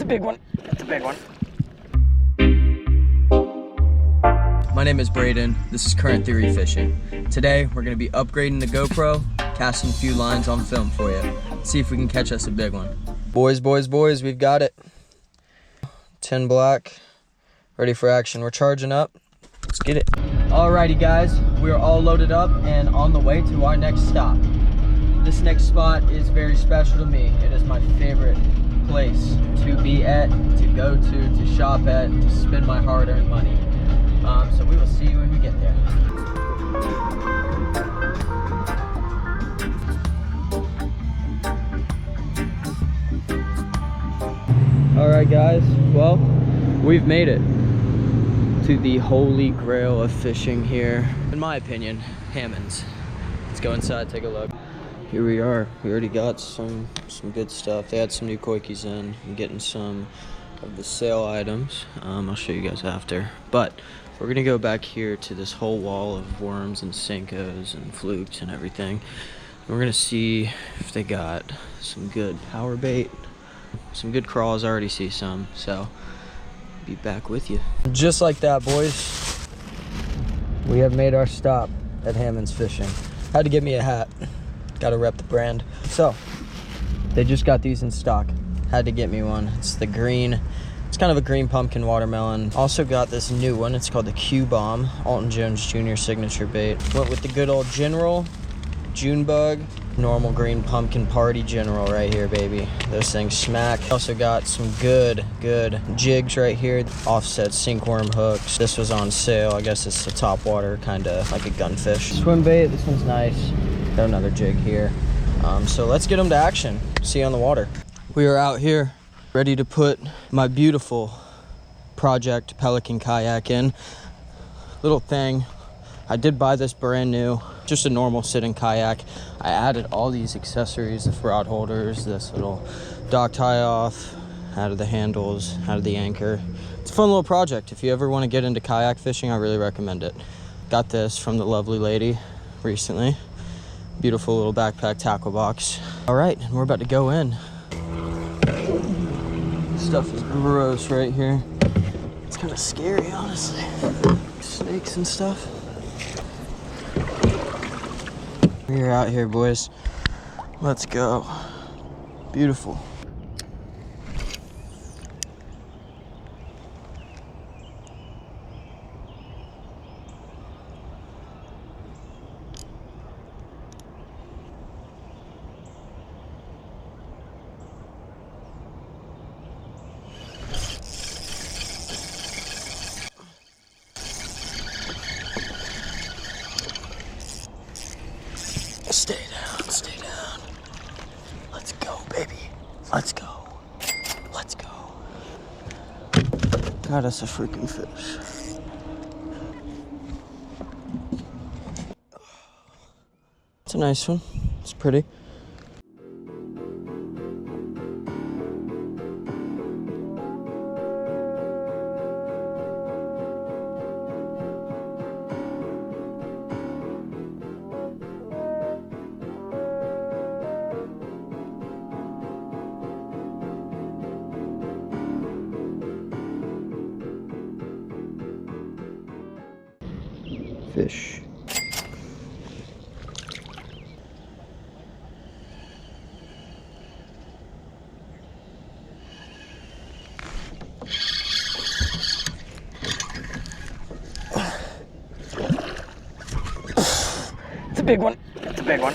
big one. It's a big one. My name is Braden. This is Current Theory Fishing. Today, we're gonna be upgrading the GoPro, casting a few lines on film for you. See if we can catch us a big one. Boys, we've got it. 10 black, ready for action. We're charging up. Let's get it. Alrighty guys, we are all loaded up and on the way to our next stop. This next spot is very special to me. It is my favorite place to be at, to go to shop at, to spend my hard-earned money. So we will see you when we get there. All right, guys. Well, we've made it to the holy grail of fishing here. In my opinion, Hammonds. Let's go inside, take a look. Here we are. We already got some good stuff. They had some new koikis in. I'm getting some of the sale items. I'll show you guys after. But we're gonna go back here to this whole wall of worms and Senkos and flukes and everything. And we're gonna see if they got some good power bait, some good crawls. I already see some, so be back with you. Just like that, boys, we have made our stop at Hammonds Fishing. Had to get me a hat. Gotta rep the brand. So they just got these in stock. Had to get me one. It's the green. It's kind of a green pumpkin watermelon. Also got this new one. It's called the Q-Bomb, Alton Jones Jr. signature bait. Went with the good old General, June bug, normal green pumpkin party General right here, baby. Those things smack. Also got some good jigs right here. Offset sink worm hooks. This was on sale. I guess it's a top water, kind of like a gunfish. Swim bait, this one's nice. Got another jig here. So let's get them to action. See you on the water. We are out here ready to put my beautiful project Pelican kayak in. Little thing, I did buy this brand new, just a normal sitting kayak. I added all these accessories, the rod holders, this little dock tie off, added the handles, added the anchor. It's a fun little project. If you ever want to get into kayak fishing, I really recommend it. Got this from the lovely lady recently. Beautiful little backpack tackle box. All right, and we're about to go in. Stuff is gross right here. It's kind of scary, honestly. Snakes and stuff. We're out here, boys. Let's go. Beautiful. Stay down. Let's go, baby. Let's go. Let's go. Got us a freaking fish. It's a nice one. It's pretty. Fish. It's a big one. It's a big one.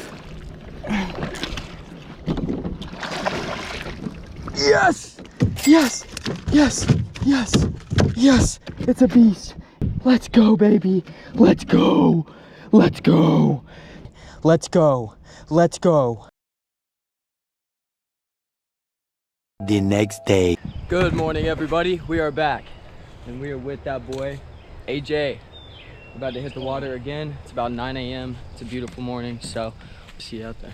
Yes! Yes! Yes! Yes! Yes! It's a beast. Let's go, baby. Let's go. Let's go. Let's go. Let's go. The next day. Good morning, everybody. We are back. And we are with that boy, AJ. We're about to hit the water again. It's about 9 a.m. It's a beautiful morning, so see you out there.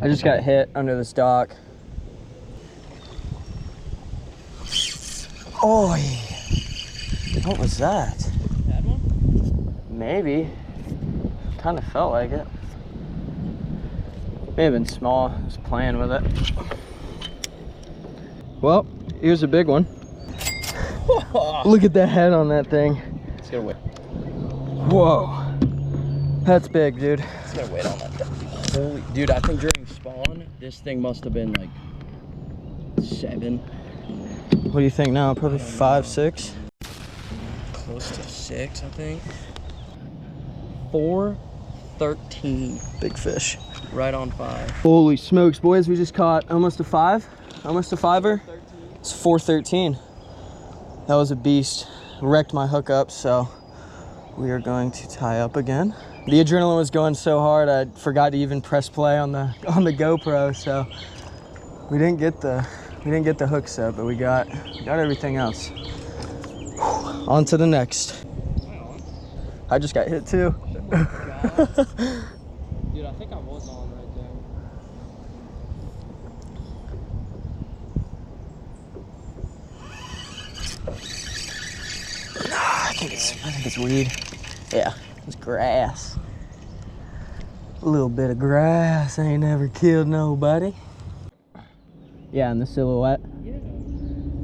I just got hit under this dock. Oh, what was that? Bad one? Maybe. Kind of felt like it. May have been small, just playing with it. Well, here's a big one. Look at the head on that thing. It's gonna wait. Whoa. That's big, dude. It's gonna wait on that thing. Holy, dude, I think during spawn, this thing must have been like 7. What do you think now? Probably 5, 6? Close to 6, I think. 413. Big fish. Right on 5. Holy smokes, boys. We just caught almost a 5. Almost a 5-er. It's 413. That was a beast. Wrecked my hookup, so we are going to tie up again. The adrenaline was going so hard, I forgot to even press play on the GoPro, so we didn't get the hook set, but we got everything else. Whew. On to the next. I just got hit too. Dude, I think I was on right there. I think it's weed. Yeah, it's grass. A little bit of grass ain't never killed nobody. Yeah, in the silhouette. Yeah.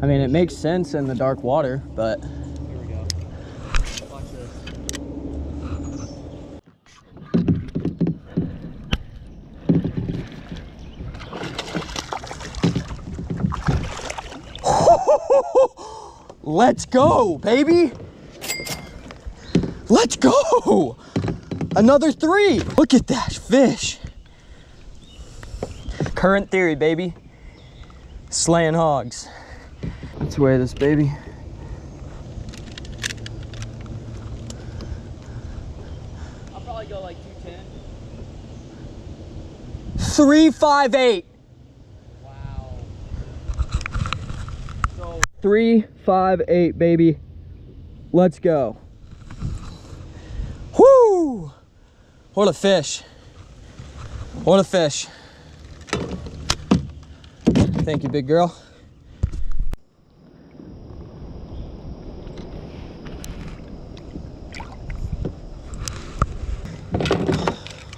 I mean, it makes sense in the dark water, but. Here we go. Watch this. Let's go, baby. Let's go. Another 3. Look at that fish. Current theory, baby. Slaying hogs. Let's weigh this baby. I'll probably go like 210. 358. Wow. So 358, baby. Let's go. Whoo! What a fish. What a fish. Thank you, big girl.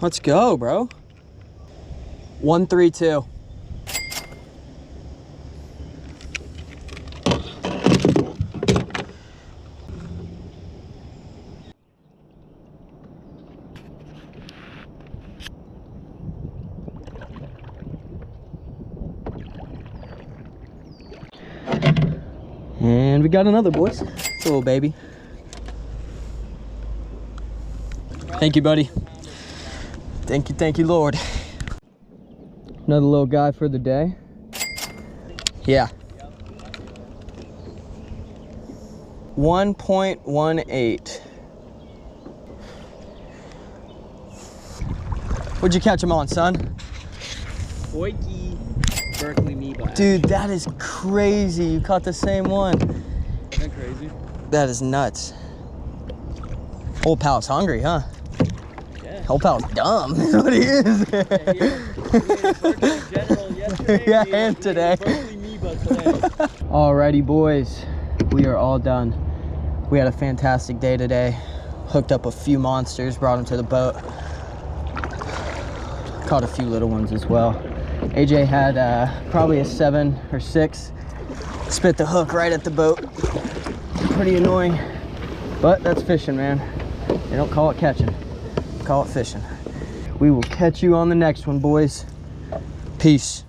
Let's go, bro. 132. And we got another, boys. It's a little baby. Thank you, buddy. Thank you, Lord. Another little guy for the day. Yeah. 1.18. What'd you catch him on, son? Boyke Berkeley me back. Dude, that is crazy. You caught the same one. Isn't that crazy? That is nuts. Old pal's hungry, huh? Yeah. Old pal's dumb. Is what he is. Yeah, and today. Alrighty, boys. We are all done. We had a fantastic day today. Hooked up a few monsters, brought them to the boat. Caught a few little ones as well. AJ had probably a 7 or 6. Spit the hook right at the boat. Pretty annoying, but that's fishing, man. They don't call it catching, call it fishing. We will catch you on the next one, boys. Peace.